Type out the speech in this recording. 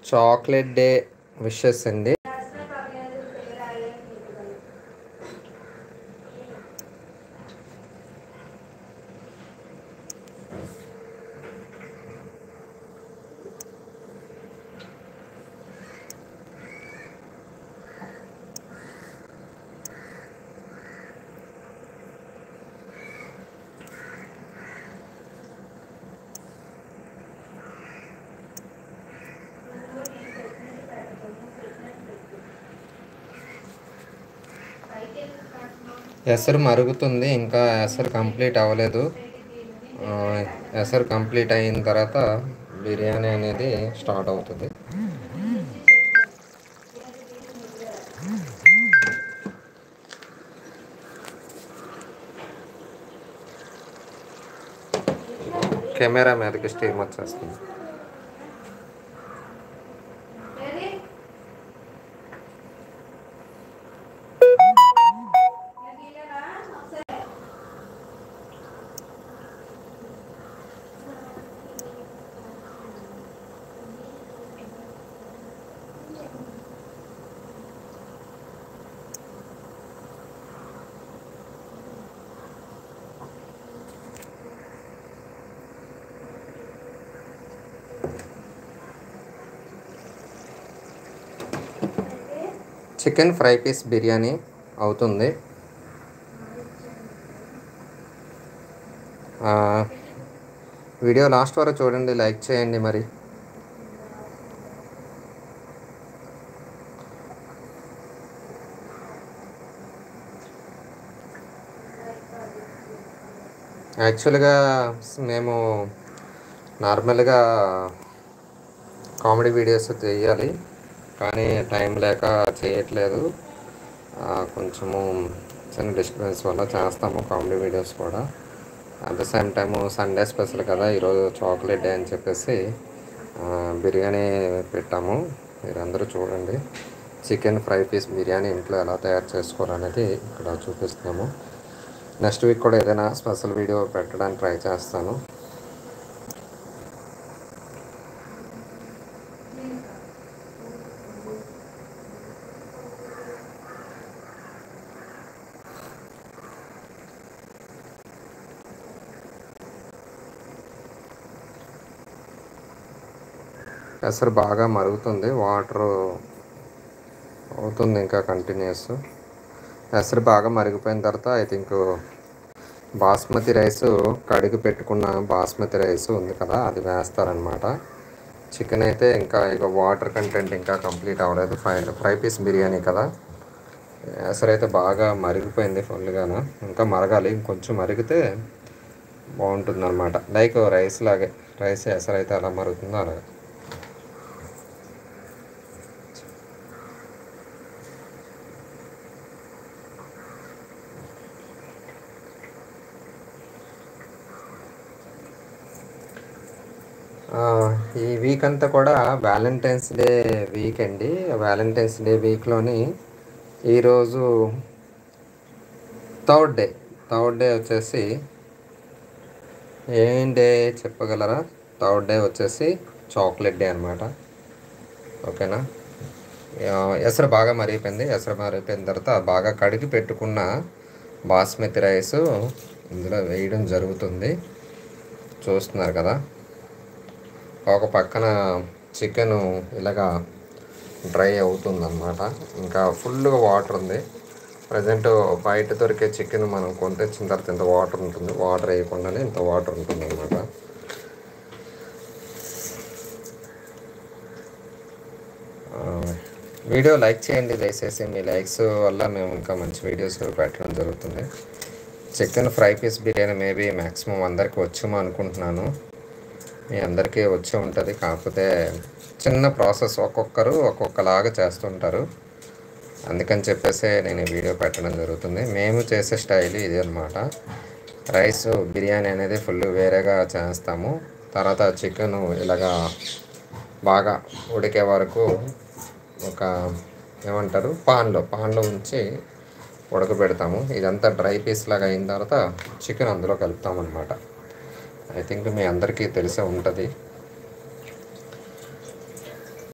Chocolate day wishes అండి. ఎసరు మరుగుతుంది, ఇంకా ఎసరు కంప్లీట్ అవ్వలేదు. ఎసరు కంప్లీట్ అయిన తర్వాత బిర్యానీ అనేది స్టార్ట్ అవుతుంది. కెమెరా మీదకి స్టీమ్ వచ్చేస్తుంది. చికెన్ ఫ్రై పీస్ బిర్యానీ అవుతుంది. వీడియో లాస్ట్ వరకు చూడండి, లైక్ చేయండి. మరి యాక్చువల్గా మేము నార్మల్గా కామెడీ వీడియోస్ చేయాలి, కానీ టైం లేక చేయట్లేదు. కొంచెము చిన్న డిస్టర్బెన్స్ వల్ల చేస్తాము కామెడీ వీడియోస్ కూడా. At the same time Sunday special కదా, ఈరోజు చాక్లెట్ డే అని చెప్పేసి బిర్యానీ పెట్టాము. మీరందరూ చూడండి. చికెన్ ఫ్రై పీస్ బిర్యానీ ఇంట్లో ఎలా తయారు చేసుకోవాలనేది ఇక్కడ చూపిస్తున్నాము. నెక్స్ట్ వీక్ కూడా ఏదైనా స్పెషల్ వీడియో పెట్టడానికి ట్రై చేస్తాను. ఎసరు బాగా మరుగుతుంది, వాటర్ అవుతుంది ఇంకా కంటిన్యూస్. ఎసరు బాగా మరిగిపోయిన తర్వాత ఐ థింక్ బాస్మతి రైస్, కడిగి పెట్టుకున్న బాస్మతి రైస్ ఉంది కదా, అది వేస్తారనమాట. చికెన్ అయితే ఇంకా ఇక వాటర్ కంటెంట్ ఇంకా కంప్లీట్ అవ్వలేదు. ఫ్రై పీస్ బిర్యానీ కదా, ఎసరు అయితే బాగా మరిగిపోయింది ఫుల్గాను. ఇంకా మరగాలి, ఇంకొంచెం మరిగితే బాగుంటుంది అనమాట. లైక్ రైస్ లాగే, రైస్ ఎసరు అయితే ఎలా మరుగుతుందో అలాగే. ఈ వీక్ అంతా కూడా వ్యాలంటైన్స్ డే వీక్ అండి. వ్యాలంటైన్స్ డే వీక్లోని ఈరోజు థర్డ్ డే వచ్చేసి ఏం డే చెప్పగలరా? థర్డ్ డే వచ్చేసి చాక్లెట్ డే అనమాట. ఓకేనా? ఎసరు బాగా మరిగిపోయింది. ఎసరు మరిగిపోయిన తర్వాత బాగా కడిగి పెట్టుకున్న బాస్మతి రైస్ ఇందులో వేయడం జరుగుతుంది. చూస్తున్నారు కదా, ఒక పక్కన చికెను ఇలాగా డ్రై అవుతుందన్నమాట. ఇంకా ఫుల్గా వాటర్ ఉంది. ప్రజెంట్ బయట దొరికే చికెన్ మనం కొంటెచ్చిన తర్వాత ఇంత వాటర్ ఉంటుంది, వాటర్ వేయకుండానే ఇంత వాటర్ ఉంటుంది అన్నమాట. వీడియో లైక్ చేయండి దయచేసి, మీ లైక్స్ వల్ల మేము ఇంకా మంచి వీడియోస్ పెట్టడం జరుగుతుంది. Chicken fry piece biryani maybe maximum అందరికీ వచ్చేమో అనుకుంటున్నాను. మీ అందరికీ వచ్చే ఉంటుంది, కాకపోతే చిన్న ప్రాసెస్, ఒక్కొక్కరు ఒక్కొక్కలాగా చేస్తుంటారు. అందుకని చెప్పేసి నేను ఈ వీడియో పెట్టడం జరుగుతుంది. మేము చేసే స్టైల్ ఇది అనమాట. రైస్ బిర్యానీ అనేది ఫుల్ వేరేగా చేస్తాము. తర్వాత చికెను ఇలాగా బాగా ఉడికే వరకు ఒక ఏమంటారు పాన్లో ఉంచి ఉడకబెడతాము. ఇదంతా డ్రై పీస్ లాగా అయిన తర్వాత చికెన్ అందులో కలుపుతామన్నమాట. ఐ థింక్ మీ అందరికీ తెలిసే ఉంటుంది.